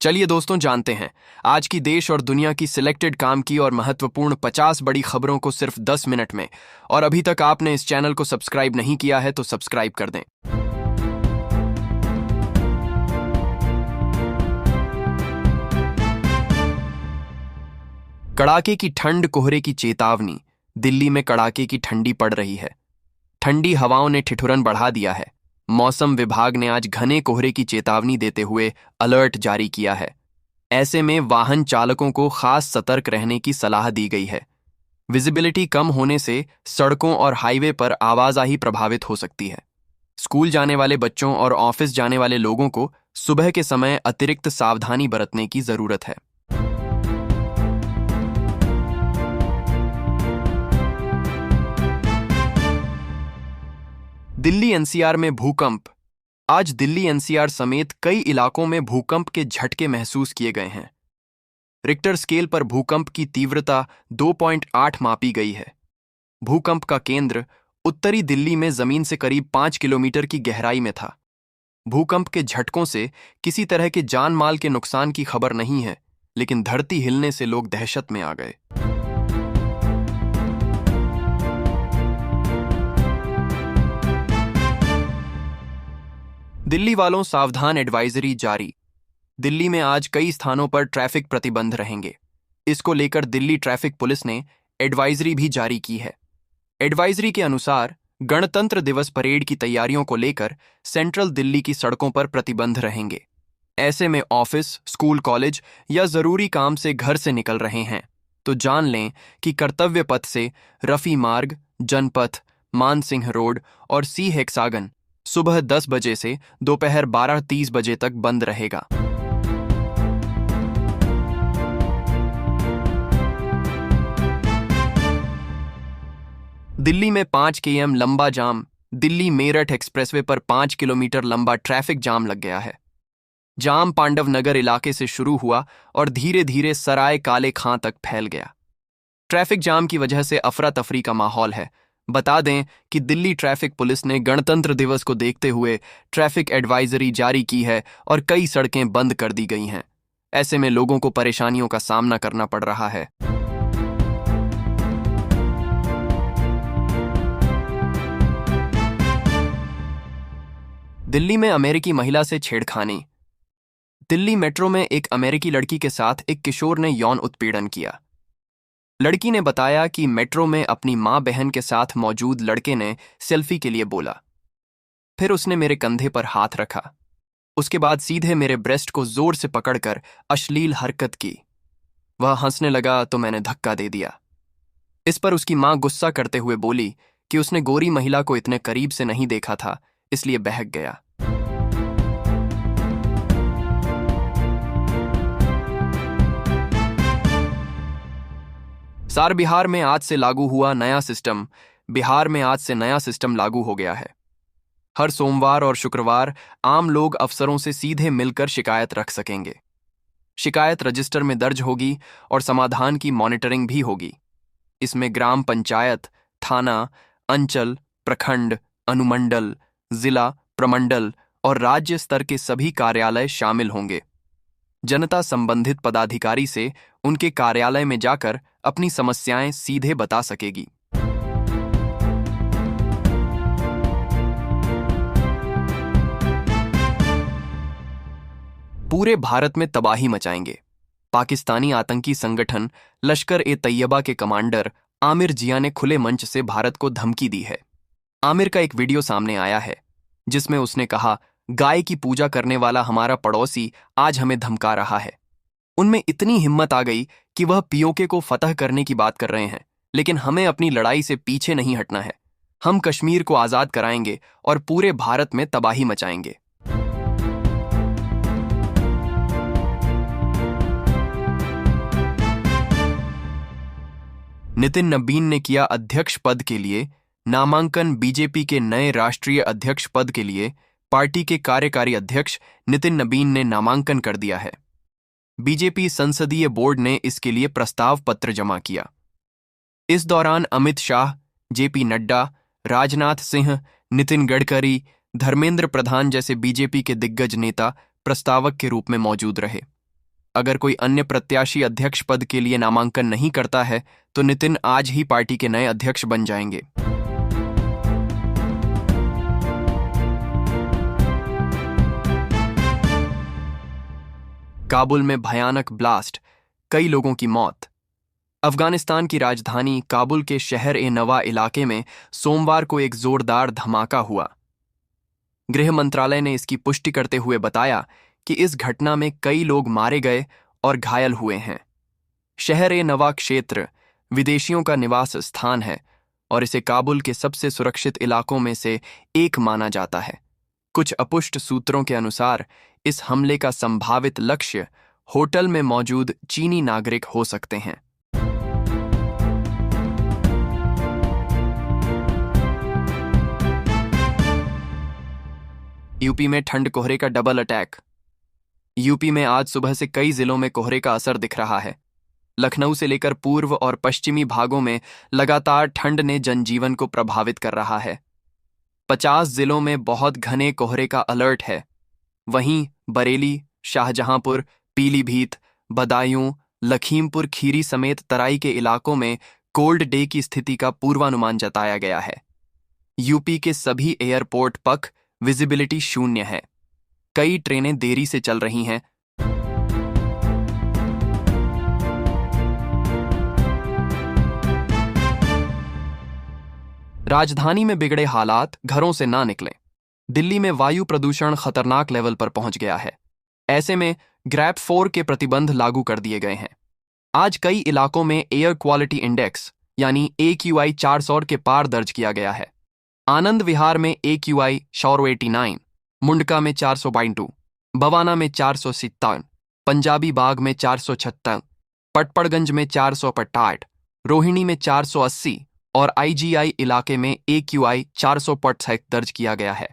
चलिए दोस्तों, जानते हैं आज की देश और दुनिया की सिलेक्टेड काम की और महत्वपूर्ण 50 बड़ी खबरों को सिर्फ 10 मिनट में। और अभी तक आपने इस चैनल को सब्सक्राइब नहीं किया है तो सब्सक्राइब कर दें। कड़ाके की ठंड, कोहरे की चेतावनी। दिल्ली में कड़ाके की ठंडी पड़ रही है। ठंडी हवाओं ने ठिठुरन बढ़ा दिया है। मौसम विभाग ने आज घने कोहरे की चेतावनी देते हुए अलर्ट जारी किया है। ऐसे में वाहन चालकों को खास सतर्क रहने की सलाह दी गई है। विजिबिलिटी कम होने से सड़कों और हाईवे पर आवाजाही प्रभावित हो सकती है। स्कूल जाने वाले बच्चों और ऑफिस जाने वाले लोगों को सुबह के समय अतिरिक्त सावधानी बरतने की जरूरत है। दिल्ली एनसीआर में भूकंप। आज दिल्ली एनसीआर समेत कई इलाकों में भूकंप के झटके महसूस किए गए हैं। रिक्टर स्केल पर भूकंप की तीव्रता 2.8 मापी गई है। भूकंप का केंद्र उत्तरी दिल्ली में जमीन से करीब 5 किलोमीटर की गहराई में था। भूकंप के झटकों से किसी तरह के जान माल के नुकसान की खबर नहीं है, लेकिन धरती हिलने से लोग दहशत में आ गए। दिल्ली वालों, सावधान एडवाइजरी जारी। दिल्ली में आज कई स्थानों पर ट्रैफिक प्रतिबंध रहेंगे। इसको लेकर दिल्ली ट्रैफिक पुलिस ने एडवाइजरी भी जारी की है। एडवाइजरी के अनुसार गणतंत्र दिवस परेड की तैयारियों को लेकर सेंट्रल दिल्ली की सड़कों पर प्रतिबंध रहेंगे। ऐसे में ऑफिस, स्कूल, कॉलेज या जरूरी काम से घर से निकल रहे हैं तो जान लें कि कर्तव्य पथ से रफी मार्ग, जनपथ, मानसिंह रोड और सी हेक्सागन सुबह 10 बजे से दोपहर 12:30 बजे तक बंद रहेगा। दिल्ली में 5 km लंबा जाम। दिल्ली मेरठ एक्सप्रेसवे पर 5 किलोमीटर लंबा ट्रैफिक जाम लग गया है। जाम पांडव नगर इलाके से शुरू हुआ और धीरे धीरे सराय काले खां तक फैल गया। ट्रैफिक जाम की वजह से अफरा तफरी का माहौल है। बता दें कि दिल्ली ट्रैफिक पुलिस ने गणतंत्र दिवस को देखते हुए ट्रैफिक एडवाइजरी जारी की है और कई सड़कें बंद कर दी गई हैं। ऐसे में लोगों को परेशानियों का सामना करना पड़ रहा है। दिल्ली में अमेरिकी महिला से छेड़खानी। दिल्ली मेट्रो में एक अमेरिकी लड़की के साथ एक किशोर ने यौन उत्पीड़न किया। लड़की ने बताया कि मेट्रो में अपनी मां बहन के साथ मौजूद लड़के ने सेल्फी के लिए बोला। फिर उसने मेरे कंधे पर हाथ रखा। उसके बाद सीधे मेरे ब्रेस्ट को जोर से पकड़कर अश्लील हरकत की। वह हंसने लगा तो मैंने धक्का दे दिया। इस पर उसकी मां गुस्सा करते हुए बोली कि उसने गोरी महिला को इतने करीब से नहीं देखा था, इसलिए बहक गया। सार बिहार में आज से लागू हुआ नया सिस्टम। बिहार में आज से नया सिस्टम लागू हो गया है। हर सोमवार और शुक्रवार आम लोग अफसरों से सीधे मिलकर शिकायत रख सकेंगे। शिकायत रजिस्टर में दर्ज होगी और समाधान की मॉनिटरिंग भी होगी। इसमें ग्राम पंचायत, थाना, अंचल, प्रखंड, अनुमंडल, जिला, प्रमंडल और राज्य स्तर के सभी कार्यालय शामिल होंगे। जनता संबंधित पदाधिकारी से उनके कार्यालय में जाकर अपनी समस्याएं सीधे बता सकेगी। पूरे भारत में तबाही मचाएंगे। पाकिस्तानी आतंकी संगठन लश्कर-ए-तैयबा के कमांडर आमिर जिया ने खुले मंच से भारत को धमकी दी है। आमिर का एक वीडियो सामने आया है जिसमें उसने कहा, गाय की पूजा करने वाला हमारा पड़ोसी आज हमें धमका रहा है। उनमें इतनी हिम्मत आ गई कि वह पीओके को फतह करने की बात कर रहे हैं, लेकिन हमें अपनी लड़ाई से पीछे नहीं हटना है। हम कश्मीर को आजाद कराएंगे और पूरे भारत में तबाही मचाएंगे। नितिन नबीन ने किया अध्यक्ष पद के लिए नामांकन। बीजेपी के नए राष्ट्रीय अध्यक्ष पद के लिए पार्टी के कार्यकारी अध्यक्ष नितिन नबीन ने नामांकन कर दिया है। बीजेपी संसदीय बोर्ड ने इसके लिए प्रस्ताव पत्र जमा किया। इस दौरान अमित शाह, जेपी नड्डा, राजनाथ सिंह, नितिन गडकरी, धर्मेंद्र प्रधान जैसे बीजेपी के दिग्गज नेता प्रस्तावक के रूप में मौजूद रहे। अगर कोई अन्य प्रत्याशी अध्यक्ष पद के लिए नामांकन नहीं करता है तो नितिन आज ही पार्टी के नए अध्यक्ष बन जाएंगे। काबुल में भयानक ब्लास्ट, कई लोगों की मौत। अफगानिस्तान की राजधानी काबुल के शहर-ए-नवा इलाके में सोमवार को एक जोरदार धमाका हुआ। गृह मंत्रालय ने इसकी पुष्टि करते हुए बताया कि इस घटना में कई लोग मारे गए और घायल हुए हैं। शहर-ए-नवा क्षेत्र विदेशियों का निवास स्थान है और इसे काबुल के सबसे सुरक्षित इलाकों में से एक माना जाता है। कुछ अपुष्ट सूत्रों के अनुसार इस हमले का संभावित लक्ष्य होटल में मौजूद चीनी नागरिक हो सकते हैं। यूपी में ठंड कोहरे का डबल अटैक। यूपी में आज सुबह से कई जिलों में कोहरे का असर दिख रहा है। लखनऊ से लेकर पूर्व और पश्चिमी भागों में लगातार ठंड ने जनजीवन को प्रभावित कर रहा है। 50 जिलों में बहुत घने कोहरे का अलर्ट है। वहीं बरेली, शाहजहांपुर, पीलीभीत, बदायूं, लखीमपुर खीरी समेत तराई के इलाकों में कोल्ड डे की स्थिति का पूर्वानुमान जताया गया है। यूपी के सभी एयरपोर्ट पख विजिबिलिटी शून्य है। कई ट्रेनें देरी से चल रही हैं। राजधानी में बिगड़े हालात, घरों से ना निकलें। दिल्ली में वायु प्रदूषण खतरनाक लेवल पर पहुंच गया है। ऐसे में ग्रैप 4 के प्रतिबंध लागू कर दिए गए हैं। आज कई इलाकों में एयर क्वालिटी इंडेक्स यानी AQI 400 के पार दर्ज किया गया है। आनंद विहार में AQI 489, मुंडका में 422, बवाना में 457, पंजाबी बाग में 456, पटपड़गंज में 458, रोहिणी में 480 और IGI इलाके में AQI 465 दर्ज किया गया है।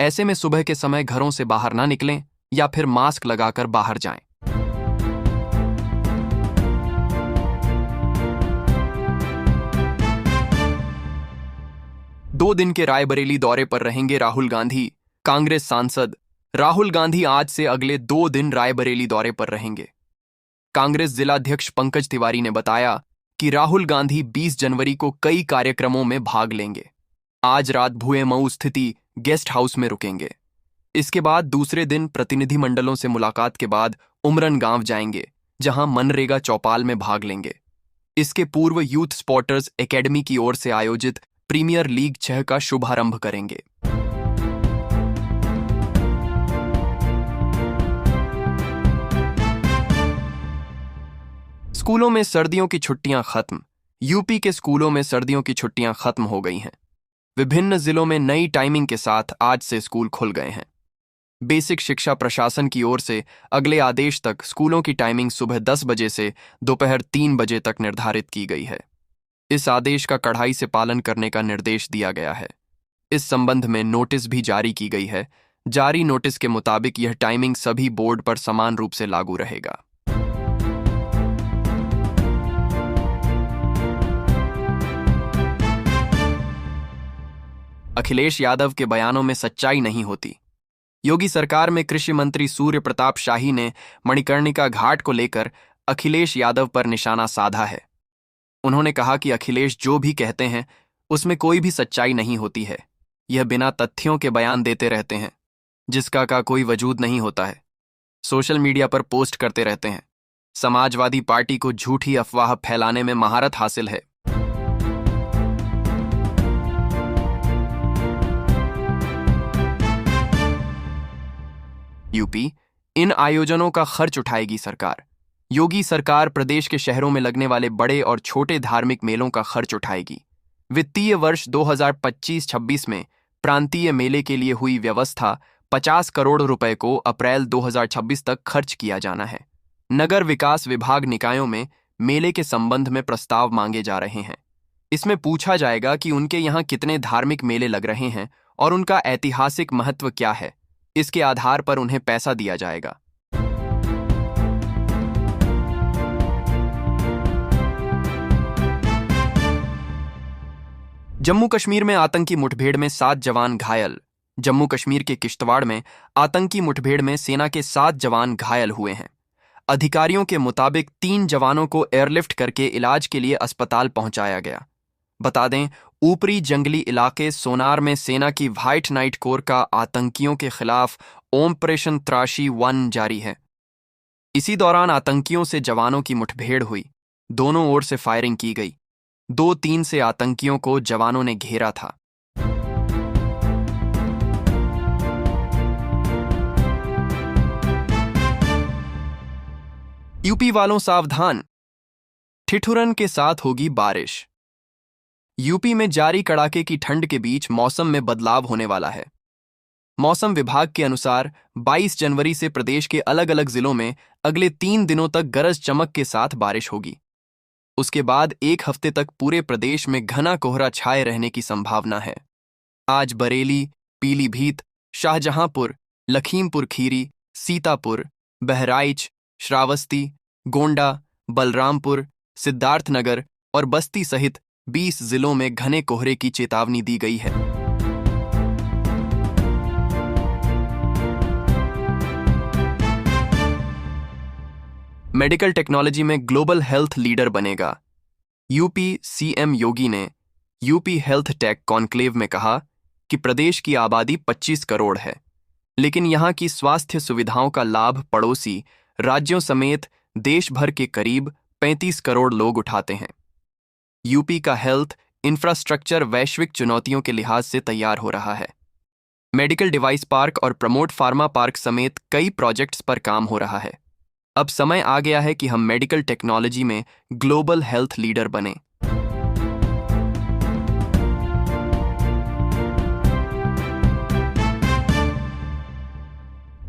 ऐसे में सुबह के समय घरों से बाहर ना निकलें या फिर मास्क लगाकर बाहर जाएं। दो दिन के रायबरेली दौरे पर रहेंगे राहुल गांधी। कांग्रेस सांसद राहुल गांधी आज से अगले 2 दिन रायबरेली दौरे पर रहेंगे। कांग्रेस जिलाध्यक्ष पंकज तिवारी ने बताया कि राहुल गांधी 20 जनवरी को कई कार्यक्रमों में भाग लेंगे। आज रात भुएमऊ स्थिति गेस्ट हाउस में रुकेंगे। इसके बाद दूसरे दिन प्रतिनिधिमंडलों से मुलाकात के बाद उमरन गांव जाएंगे, जहां मनरेगा चौपाल में भाग लेंगे। इसके पूर्व यूथ स्पोर्टर्स एकेडमी की ओर से आयोजित प्रीमियर लीग 6 का शुभारंभ करेंगे। स्कूलों में सर्दियों की छुट्टियां खत्म। यूपी के स्कूलों में सर्दियों की छुट्टियां खत्म हो गई हैं। विभिन्न जिलों में नई टाइमिंग के साथ आज से स्कूल खुल गए हैं। बेसिक शिक्षा प्रशासन की ओर से अगले आदेश तक स्कूलों की टाइमिंग सुबह 10 बजे से दोपहर 3 बजे तक निर्धारित की गई है। इस आदेश का कड़ाई से पालन करने का निर्देश दिया गया है। इस संबंध में नोटिस भी जारी की गई है। जारी नोटिस के मुताबिक यह टाइमिंग सभी बोर्ड पर समान रूप से लागू रहेगा। अखिलेश यादव के बयानों में सच्चाई नहीं होती। योगी सरकार में कृषि मंत्री सूर्य प्रताप शाही ने मणिकर्णिका घाट को लेकर अखिलेश यादव पर निशाना साधा है। उन्होंने कहा कि अखिलेश जो भी कहते हैं उसमें कोई भी सच्चाई नहीं होती है। यह बिना तथ्यों के बयान देते रहते हैं, जिसका का कोई वजूद नहीं होता है। सोशल मीडिया पर पोस्ट करते रहते हैं। समाजवादी पार्टी को झूठी अफवाह फैलाने में महारत हासिल है। यूपी इन आयोजनों का खर्च उठाएगी सरकार। योगी सरकार प्रदेश के शहरों में लगने वाले बड़े और छोटे धार्मिक मेलों का खर्च उठाएगी। वित्तीय वर्ष 2025-26 में प्रांतीय मेले के लिए हुई व्यवस्था 50 करोड़ रुपए को अप्रैल 2026 तक खर्च किया जाना है। नगर विकास विभाग निकायों में मेले के संबंध में प्रस्ताव मांगे जा रहे हैं। इसमें पूछा जाएगा कि उनके यहाँ कितने धार्मिक मेले लग रहे हैं और उनका ऐतिहासिक महत्व क्या है। इसके आधार पर उन्हें पैसा दिया जाएगा। जम्मू कश्मीर में आतंकी मुठभेड़ में 7 जवान घायल। जम्मू कश्मीर के किश्तवाड़ में आतंकी मुठभेड़ में सेना के 7 जवान घायल हुए हैं। अधिकारियों के मुताबिक 3 जवानों को एयरलिफ्ट करके इलाज के लिए अस्पताल पहुंचाया गया। बता दें, ऊपरी जंगली इलाके सोनार में सेना की व्हाइट नाइट कोर का आतंकियों के खिलाफ ऑपरेशन त्राशी 1 जारी है। इसी दौरान आतंकियों से जवानों की मुठभेड़ हुई। दोनों ओर से फायरिंग की गई। 2-3 से आतंकियों को जवानों ने घेरा था। यूपी वालों सावधान, ठिठुरन के साथ होगी बारिश। यूपी में जारी कड़ाके की ठंड के बीच मौसम में बदलाव होने वाला है। मौसम विभाग के अनुसार 22 जनवरी से प्रदेश के अलग अलग जिलों में अगले 3 दिनों तक गरज चमक के साथ बारिश होगी। उसके बाद 1 हफ्ते तक पूरे प्रदेश में घना कोहरा छाए रहने की संभावना है। आज बरेली, पीलीभीत, शाहजहांपुर, लखीमपुर खीरी, सीतापुर, बहराइच, श्रावस्ती, गोंडा, बलरामपुर, सिद्धार्थनगर और बस्ती सहित 20 जिलों में घने कोहरे की चेतावनी दी गई है। मेडिकल टेक्नोलॉजी में ग्लोबल हेल्थ लीडर बनेगा। यूपी सीएम योगी ने यूपी हेल्थ टेक कॉन्क्लेव में कहा कि प्रदेश की आबादी 25 करोड़ है, लेकिन यहां की स्वास्थ्य सुविधाओं का लाभ पड़ोसी राज्यों समेत देश भर के करीब 35 करोड़ लोग उठाते हैं। यूपी का हेल्थ इंफ्रास्ट्रक्चर वैश्विक चुनौतियों के लिहाज से तैयार हो रहा है। मेडिकल डिवाइस पार्क और प्रमोट फार्मा पार्क समेत कई प्रोजेक्ट्स पर काम हो रहा है। अब समय आ गया है कि हम मेडिकल टेक्नोलॉजी में ग्लोबल हेल्थ लीडर बने।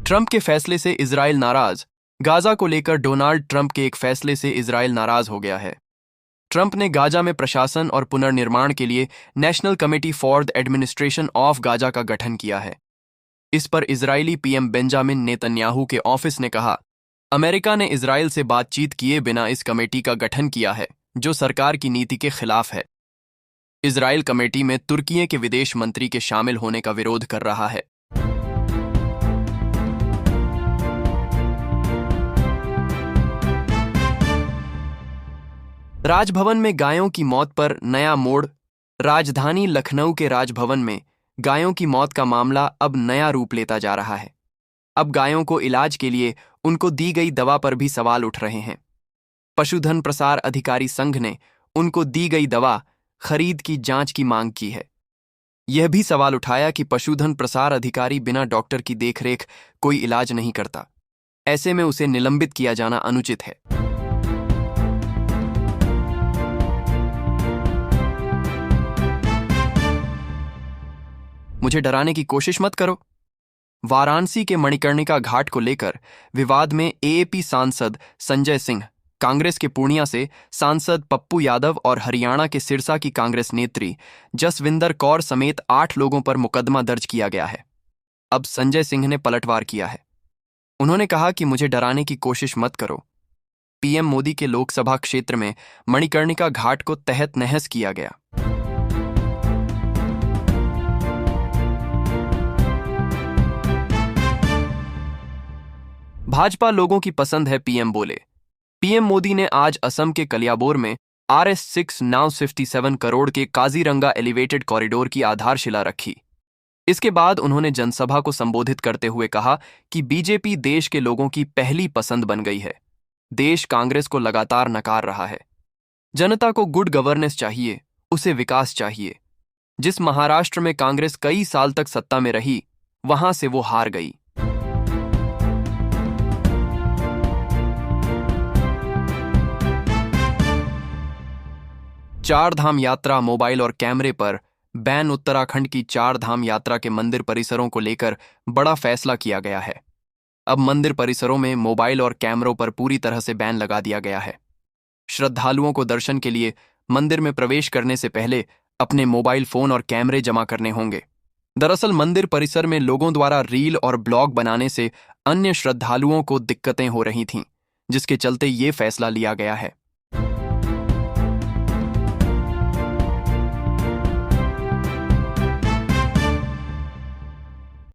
ट्रंप के फैसले से इजराइल नाराज। गाजा को लेकर डोनाल्ड ट्रंप के एक फैसले से इजराइल नाराज हो गया है। ट्रंप ने गाजा में प्रशासन और पुनर्निर्माण के लिए national committee for the administration of Gaza का गठन किया है। इस पर इजरायली पीएम बेंजामिन नेतन्याहू के ऑफिस ने कहा, अमेरिका ने इजराइल से बातचीत किए बिना इस कमेटी का गठन किया है, जो सरकार की नीति के खिलाफ है। इजराइल कमेटी में तुर्की के विदेश मंत्री के शामिल होने का विरोध कर रहा है। राजभवन में गायों की मौत पर नया मोड़। राजधानी लखनऊ के राजभवन में गायों की मौत का मामला अब नया रूप लेता जा रहा है। अब गायों को इलाज के लिए उनको दी गई दवा पर भी सवाल उठ रहे हैं। पशुधन प्रसार अधिकारी संघ ने उनको दी गई दवा खरीद की जांच की मांग की है। यह भी सवाल उठाया कि पशुधन प्रसार अधिकारी बिना डॉक्टर की देखरेख कोई इलाज नहीं करता। ऐसे में उसे निलंबित किया जाना अनुचित है। मुझे डराने की कोशिश मत करो। वाराणसी के मणिकर्णिका घाट को लेकर विवाद में एएपी सांसद संजय सिंह, कांग्रेस के पूर्णिया से सांसद पप्पू यादव और हरियाणा के सिरसा की कांग्रेस नेत्री जसविंदर कौर समेत 8 लोगों पर मुकदमा दर्ज किया गया है। अब संजय सिंह ने पलटवार किया है। उन्होंने कहा कि मुझे डराने की कोशिश मत करो। पीएम मोदी के लोकसभा क्षेत्र में मणिकर्णिका घाट को तहत नहस किया गया। भाजपा लोगों की पसंद है, पीएम बोले। पीएम मोदी ने आज असम के कलियाबोर में RS6 नाउ 57 करोड़ के काजीरंगा एलिवेटेड कॉरिडोर की आधारशिला रखी। इसके बाद उन्होंने जनसभा को संबोधित करते हुए कहा कि बीजेपी देश के लोगों की पहली पसंद बन गई है। देश कांग्रेस को लगातार नकार रहा है। जनता को गुड गवर्नेंस चाहिए, उसे विकास चाहिए। जिस महाराष्ट्र में कांग्रेस कई साल तक सत्ता में रही, वहां से वो हार गई। चार धाम यात्रा मोबाइल और कैमरे पर बैन। उत्तराखंड की 4 धाम यात्रा के मंदिर परिसरों को लेकर बड़ा फैसला किया गया है। अब मंदिर परिसरों में मोबाइल और कैमरों पर पूरी तरह से बैन लगा दिया गया है। श्रद्धालुओं को दर्शन के लिए मंदिर में प्रवेश करने से पहले अपने मोबाइल फोन और कैमरे जमा करने होंगे। दरअसल मंदिर परिसर में लोगों द्वारा रील और ब्लॉग बनाने से अन्य श्रद्धालुओं को दिक्कतें हो रही थीं, जिसके चलते ये फैसला लिया गया है।